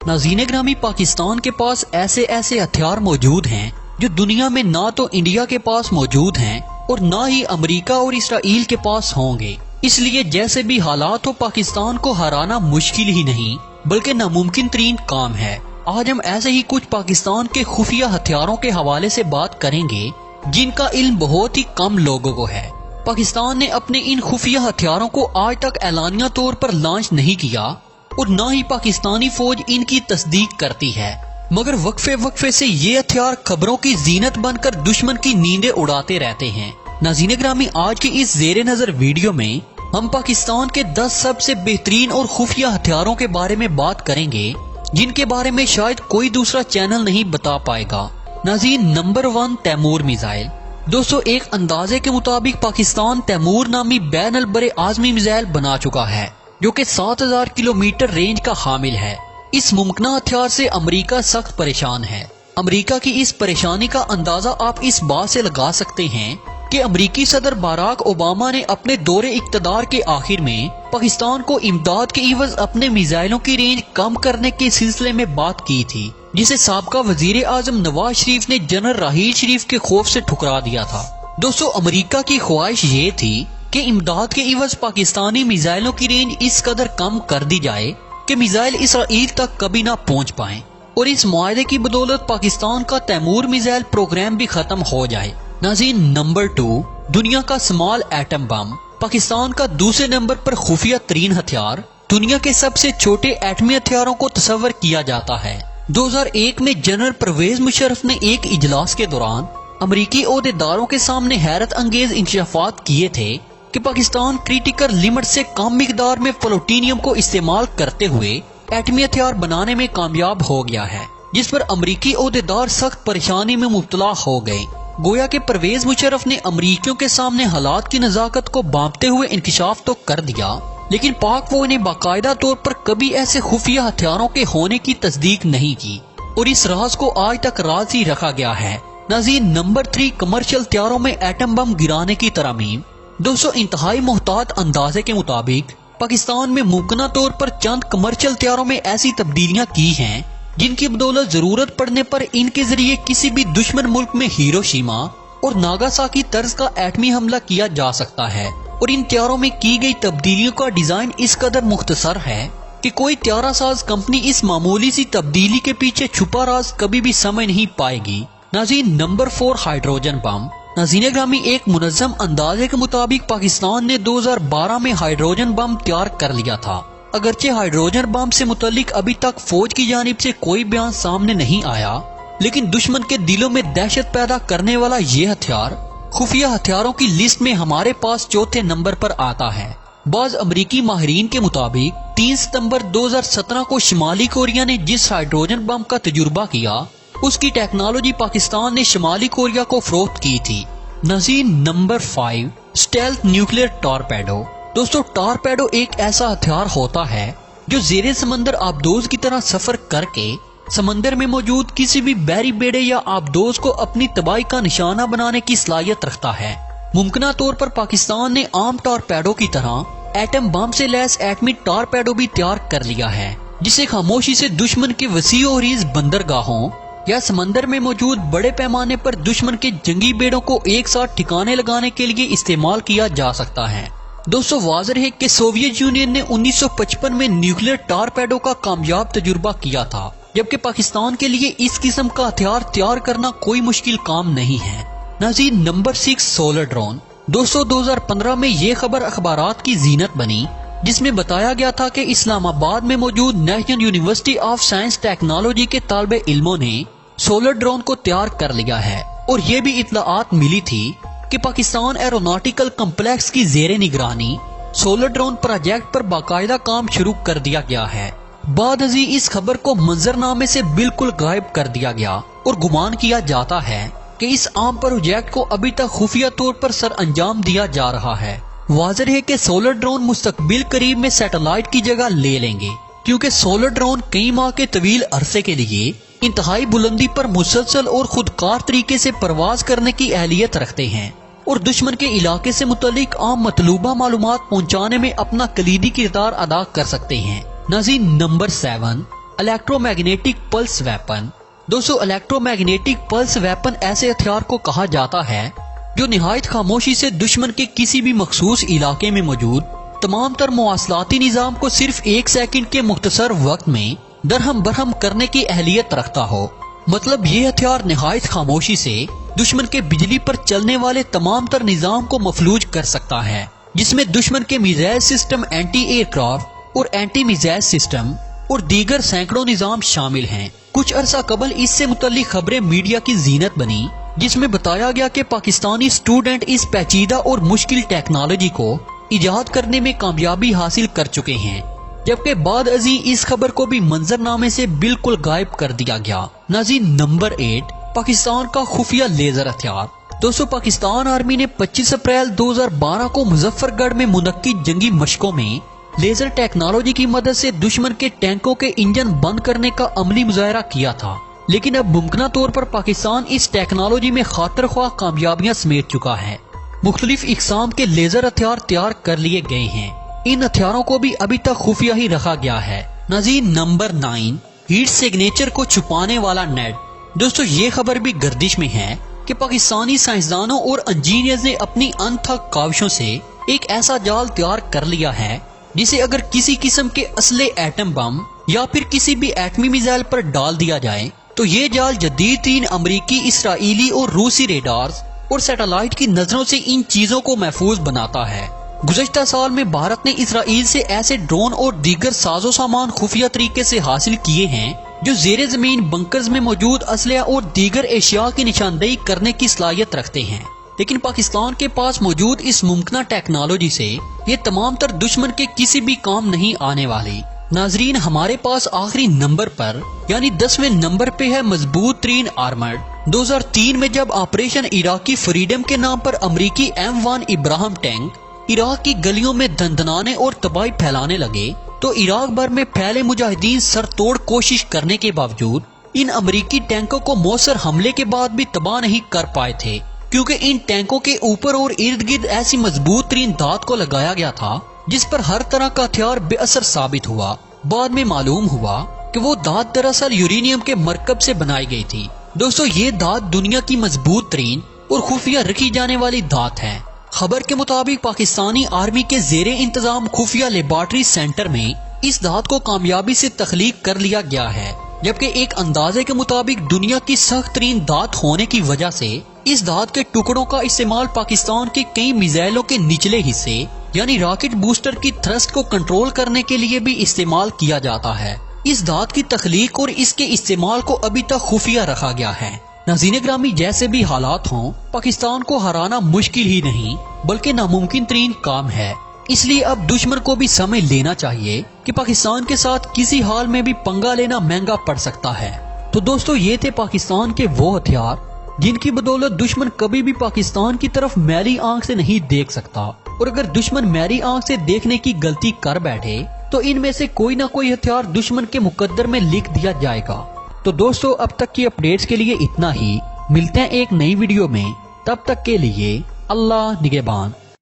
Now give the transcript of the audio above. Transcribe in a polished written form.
नाज़रीन ग्रामी, पाकिस्तान के पास ऐसे ऐसे हथियार मौजूद हैं जो दुनिया में ना तो इंडिया के पास मौजूद हैं और ना ही अमेरिका और इसराइल के पास होंगे। इसलिए जैसे भी हालात हो, पाकिस्तान को हराना मुश्किल ही नहीं बल्कि नामुमकिन तरीन काम है। आज हम ऐसे ही कुछ पाकिस्तान के खुफिया हथियारों के हवाले से बात करेंगे जिनका इल्म बहुत ही कम लोगों को है। पाकिस्तान ने अपने इन खुफिया हथियारों को आज तक ऐलानिया तौर पर लॉन्च नहीं किया और न ही पाकिस्तानी फौज इनकी तस्दीक करती है, मगर वक्फे वक्फे से ये हथियार खबरों की जीनत बनकर दुश्मन की नींदें उड़ाते रहते हैं। नाज़रीन ग्रामी, आज की इस ज़ेरे नजर वीडियो में हम पाकिस्तान के 10 सबसे बेहतरीन और खुफिया हथियारों के बारे में बात करेंगे जिनके बारे में शायद कोई दूसरा चैनल नहीं बता पाएगा। नाज़रीन, नंबर 1, तैमूर मिसाइल। दोस्तों, एक अंदाजे के मुताबिक पाकिस्तान तैमूर नामी बैन अल बरे आज़मी मिसाइल बना चुका है जो कि 7000 किलोमीटर रेंज का हामिल है। इस मुमकिन हथियार से अमेरिका सख्त परेशान है। अमेरिका की इस परेशानी का अंदाजा आप इस बात से लगा सकते हैं कि अमेरिकी सदर बराक ओबामा ने अपने दौरे इक़्तिदार के आखिर में पाकिस्तान को इमदाद के इवज अपने मिसाइलों की रेंज कम करने के सिलसिले में बात की थी, जिसे साबका वजीर आजम नवाज शरीफ ने जनरल राहील शरीफ के खौफ से ठुकरा दिया था। दोस्तों, अमेरिका की ख्वाहिश ये थी कि इमदाद के इवज पाकिस्तानी मिसाइलों की रेंज इस कदर कम कर दी जाए कि मिसाइल इसराइल तक कभी ना पहुंच पाएं और इस मुआहदे की बदौलत पाकिस्तान का तैमूर मिसाइल प्रोग्राम भी खत्म हो जाए। नाज़रीन, नंबर 2, दुनिया का स्मॉल एटम बम। पाकिस्तान का दूसरे नंबर पर खुफिया तरीन हथियार दुनिया के सबसे छोटे एटमी हथियारों को तस्वर किया जाता है। 2001 में जनरल परवेज मुशर्रफ ने एक इजलास के दौरान अमरीकी ओहदेदारों के सामने हैरत अंगेज इंकशाफात किए थे कि पाकिस्तान क्रिटिकल लिमिट से कम मिकदार में प्लूटोनियम को इस्तेमाल करते हुए एटमी हथियार बनाने में कामयाब हो गया है, जिस पर अमरीकी ओहदेदार सख्त परेशानी में मुब्तला हो गए। गोया के परवेज मुशर्रफ ने अमरीकियों के सामने हालात की नजाकत को बांपते हुए इंकशाफ तो कर दिया, लेकिन पाक फौज ने बाकायदा तौर पर कभी ऐसे खुफिया हथियारों के होने की तस्दीक नहीं की और इस राज को आज तक राज ही रखा गया है। नाज़रीन, नंबर 3, कमर्शियल हथियारों में एटम बम गिराने की तरमीम। दोस्तों, इंतहाई मोहतात अंदाजे के मुताबिक पाकिस्तान में मुमकिन तौर पर चंद कमर्शियल हथियारों में ऐसी तब्दीलियां की हैं जिनकी बदौलत जरूरत पड़ने पर इनके जरिए किसी भी दुश्मन मुल्क में हिरोशिमा और नागासाकी तर्ज का एटमी हमला किया जा सकता है। और इन हथियारों में की गई तब्दीलियों का डिजाइन इस कदर मुख्तसर है कि कोई त्यारासाज कंपनी इस मामूली सी तब्दीली के पीछे छुपा राज कभी भी समझ नहीं पाएगी। नाज़रीन, नंबर 4, हाइड्रोजन बम। नाज़रीन ग्रामी, एक मुनज़्ज़म अंदाजे के मुताबिक पाकिस्तान ने 2012 में हाइड्रोजन बम तैयार कर लिया था। अगरचे हाइड्रोजन बम से मुतल्लिक अभी तक फौज की जानिब से कोई बयान सामने नहीं आया, लेकिन दुश्मन के दिलों में दहशत पैदा करने वाला ये हथियार खुफिया हथियारों की लिस्ट में हमारे पास चौथे नंबर पर आता है। बाज़ अमरीकी माहिरीन के मुताबिक 3 सितंबर 2017 को शुमाली कोरिया ने जिस हाइड्रोजन बम का तजुर्बा किया उसकी टेक्नोलॉजी पाकिस्तान ने शुमाली कोरिया को फरोख्त की थी। नाज़रीन, नंबर 5, स्टेल्थ न्यूक्लियर टॉर्पेडो। दोस्तों, टॉर्पेडो एक ऐसा हथियार होता है जो ज़ेरे समंदर आबदोज की तरह सफर करके समंदर में मौजूद किसी भी बहरी बेड़े या आबदोज को अपनी तबाही का निशाना बनाने की सलाहियत रखता है। मुमकिन तौर पर पाकिस्तान ने आम टॉर्पेडो की तरह एटम बम से लैस एटमी टॉर्पेडो भी तैयार कर लिया है, जिसे खामोशी से दुश्मन के वसी और रीज बंदरगाहों या समंदर में मौजूद बड़े पैमाने पर दुश्मन के जंगी बेड़ों को एक साथ ठिकाने लगाने के लिए इस्तेमाल किया जा सकता है। दोस्तों, वाज़ेह है कि सोवियत यूनियन ने 1955 में न्यूक्लियर टॉर्पेडो का कामयाब तजुर्बा किया था, जबकि पाकिस्तान के लिए इस किस्म का हथियार तैयार करना कोई मुश्किल काम नहीं है। नाज़रीन, नंबर 6, सोलर ड्रोन। दोस्तों, 2015 में ये खबर अखबारात की जीनत बनी जिसमें बताया गया था कि इस्लामाबाद में मौजूद national university of science technology के तालिबे इल्मों ने सोलर ड्रोन को तैयार कर लिया है और ये भी इत्तलाआत मिली थी कि पाकिस्तान एरोनॉटिकल कम्प्लेक्स की ज़ेरे निगरानी सोलर ड्रोन प्रोजेक्ट पर बाकायदा काम शुरू कर दिया गया है। बाद अजी इस खबर को मंजरनामे से बिल्कुल गायब कर दिया गया और गुमान किया जाता है कि इस आम प्रोजेक्ट को अभी तक खुफिया तौर पर सर अंजाम दिया जा रहा है। वाज़ेह है कि सोलर ड्रोन मुस्तकबिल करीब में सैटेलाइट की जगह ले लेंगे, क्योंकि सोलर ड्रोन कई माह के तवील अरसे के लिए इंतहाई बुलंदी पर मुसलसल और खुदकार तरीके से परवाज करने की अहलियत रखते हैं और दुश्मन के इलाके से मुतल्लिक आम मतलूबा मालूमात पहुंचाने में अपना कलीदी किरदार अदा कर सकते हैं। नाज़रीन, नंबर 7, इलेक्ट्रोमैग्नेटिक पल्स वेपन। दोस्तों इलेक्ट्रोमैग्नेटिक पल्स वेपन ऐसे हथियार को कहा जाता है जो निहायत खामोशी से दुश्मन के किसी भी मखसूस इलाके में मौजूद तमाम तर मवासलाती निजाम को सिर्फ 1 सेकंड के मुख्तसर वक्त में दरहम बरहम करने की अहलियत रखता हो। मतलब ये हथियार निहायत खामोशी से दुश्मन के बिजली पर चलने वाले तमाम तर निजाम को मफलूज कर सकता है, जिसमें दुश्मन के मिसाइल सिस्टम, एंटी एयरक्राफ्ट और एंटी मिसाइल सिस्टम और दीगर सैकड़ों निजाम शामिल हैं। कुछ अरसा कबल इससे मुतल्लिक खबरें मीडिया की जीनत बनी, जिसमें बताया गया कि पाकिस्तानी स्टूडेंट इस पेचीदा और मुश्किल टेक्नोलॉजी को इजाद करने में कामयाबी हासिल कर चुके हैं, जबकि बाद अजी इस खबर को भी मंजरनामे से बिल्कुल गायब कर दिया गया। नाज़रीन, नंबर 8, पाकिस्तान का खुफिया लेजर हथियार। दोस्तों पाकिस्तान आर्मी ने 25 अप्रैल 2012 को मुजफ्फरगढ़ में मुनक्किद जंगी मशकों में लेजर टेक्नोलॉजी की मदद से दुश्मन के टैंकों के इंजन बंद करने का अमली मुजाहरा किया था। लेकिन अब मुमकिन तौर पर पाकिस्तान इस टेक्नोलॉजी में खातिर ख्वाह कामयाबियां समेट चुका है। मुख्तलिफ इकसाम के लेजर हथियार तैयार कर लिए गए हैं। इन हथियारों को भी अभी तक खुफिया ही रखा गया है। नाज़रीन, नंबर 9, हीट सिग्नेचर को छुपाने वाला नेट। दोस्तों ये खबर भी गर्दिश में है कि पाकिस्तानी साइंसदानों और इंजीनियर्स ने अपनी अनथक काविशों से एक ऐसा जाल तैयार कर लिया है जिसे अगर किसी किस्म के असले एटम बम या फिर किसी भी एटमी मिसाइल पर डाल दिया जाए तो ये जाल जदीद तीन अमरीकी, इसराइली और रूसी रेडार्स और सैटेलाइट की नजरों से इन चीजों को महफूज बनाता है। गुज़श्ता साल में भारत ने इसराइल से ऐसे ड्रोन और दीगर साजो सामान खुफिया तरीके से हासिल किए हैं जो ज़ेरे जमीन बंकर्स में मौजूद असलहा और दीगर एशिया की निशानदेही करने की सलाहियत रखते हैं। लेकिन पाकिस्तान के पास मौजूद इस मुमकिन टेक्नोलॉजी से ये तमाम तर दुश्मन के किसी भी काम नहीं आने वाली। नाजरीन, हमारे पास आखिरी नंबर पर यानी 10वें नंबर पे है मजबूत तरीन आर्मर्ड। 2003 में जब ऑपरेशन इराकी फ्रीडम के नाम पर अमरीकी M1 इब्राहिम टैंक इराक की गलियों में दंदनाने और तबाही फैलाने लगे तो इराक भर में फैले मुजाहिदीन सरतोड़ कोशिश करने के बावजूद इन अमरीकी टैंकों को मौसर हमले के बाद भी तबाह नहीं कर पाए थे, क्योंकि इन टैंकों के ऊपर और इर्द गिर्द ऐसी मजबूत तरीन धात को लगाया गया था जिस पर हर तरह का हथियार बेअसर साबित हुआ। बाद में मालूम हुआ कि वो धात दरअसल यूरेनियम के मरकब से बनाई गई थी। दोस्तों ये धात दुनिया की मजबूत तरीन और खुफिया रखी जाने वाली धात है। खबर के मुताबिक पाकिस्तानी आर्मी के जेरे इंतजाम खुफिया लेबॉर्ट्री सेंटर में इस धात को कामयाबी से तख्लीक कर लिया गया है, जबकि एक अंदाजे के मुताबिक दुनिया की सख्त तरीन धात होने की वजह से इस धात के टुकड़ों का इस्तेमाल पाकिस्तान के कई मिसाइलों के निचले हिस्से यानी रॉकेट बूस्टर की थ्रस्ट को कंट्रोल करने के लिए भी इस्तेमाल किया जाता है। इस धात की तख्लीक और इसके इस्तेमाल को अभी तक खुफिया रखा गया है। नाज़रीन ग्रामी, जैसे भी हालात हों, पाकिस्तान को हराना मुश्किल ही नहीं बल्कि नामुमकिन तरीन काम है। इसलिए अब दुश्मन को भी समझ लेना चाहिए कि पाकिस्तान के साथ किसी हाल में भी पंगा लेना महंगा पड़ सकता है। तो दोस्तों ये थे पाकिस्तान के वो हथियार जिनकी बदौलत दुश्मन कभी भी पाकिस्तान की तरफ मैली आंख से नहीं देख सकता, और अगर दुश्मन मैली आंख से देखने की गलती कर बैठे तो इनमें से कोई ना कोई हथियार दुश्मन के मुकद्दर में लिख दिया जाएगा। तो दोस्तों अब तक की अपडेट्स के लिए इतना ही। मिलते हैं एक नई वीडियो में, तब तक के लिए अल्लाह निगहबान।